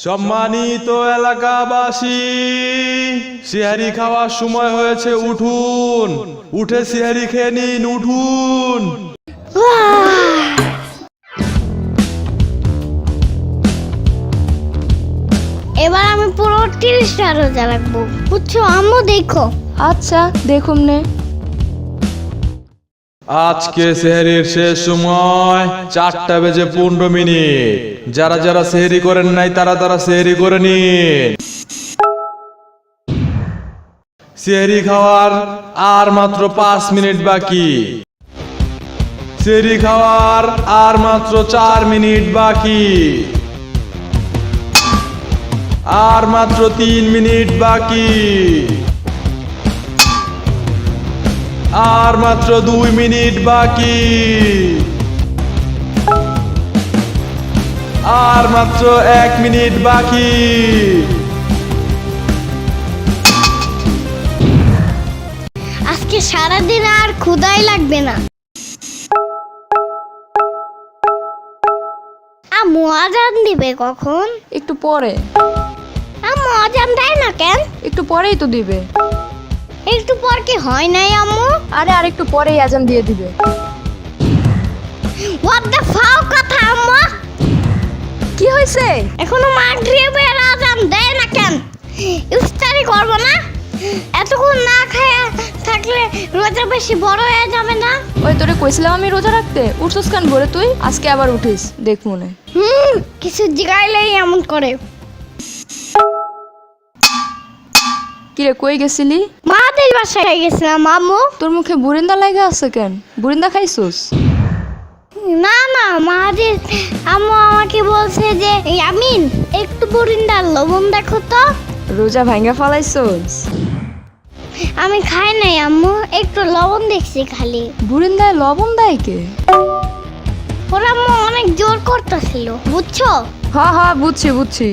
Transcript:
সম্মানিত এলাকাবাসী, সিহারি খাওয়ার সময় হয়েছে, উঠুন, উঠে সিহারি খেয়ে নিন, উঠুন। এবার আমি পুরো 30টা রোজা রাখবো, বুঝছো আম্মু? দেখো। আচ্ছা দেখুম নে। আজকে সেহরির শেষ সময় 4:15। যারা যারা সেহরি করেন নাই তারা তারা সেহরি করে নিন। সেহরি খাওয়ার আর মাত্র 5 মিনিট বাকি। সেহরি খাওয়ার আর মাত্র 4 মিনিট বাকি। আর মাত্র 3 মিনিট বাকি। আর মাত্র 2 মিনিট বাকি। আর মাত্র 1 মিনিট বাকি। আজকে সারাদিন আর ক্ষুধাই লাগবে না। আম্মু আজান দিবে কখন? একটু পরে। আম্মু আজান দেয় না কেন? একটু পরেই তো দিবে। একটু পর কি হয় নাই আম্মু? আরে আর একটু পরেই আজান দিয়ে দিবে। হোয়াট দ্য ফাও কথা আম্মু? কি হয়েছে? এখনো মাগরিবের আজান দেয় না কেন? ইফতারি করব না? এতক্ষণ না খায়া থাকলে রোজা বেশি বড় হয়ে যাবে না? ওই তোরে কইছিলাম আমি রোজা রাখতে, উঠছস কেন ভোরে তুই? আজকে আবার উঠিস, দেখ মনে। কিছু জিগাইলেই এমন করে। কিরে কই গেছিলি? মাদের বাসায় গেছিলাম আম্মু। তোর মুখে বুরিন্দা লাগা আছে কেন? বুরিন্দা খাইছস? না না, মাদের আম্মু আমাকে বলছে যে আমিন একটু বরিন্দার লবণ দেখো তো। রোজা ভাঙ্গা ফালাইছস? আমি খাই নাই আম্মু, একটু লবণ দেখছি খালি। বুরিন্দায় লবণ দেয় কে? ওরা আম্মু অনেক জোর করতেছিল, বুঝছো? হ্যাঁ হ্যাঁ বুঝছি বুঝছি।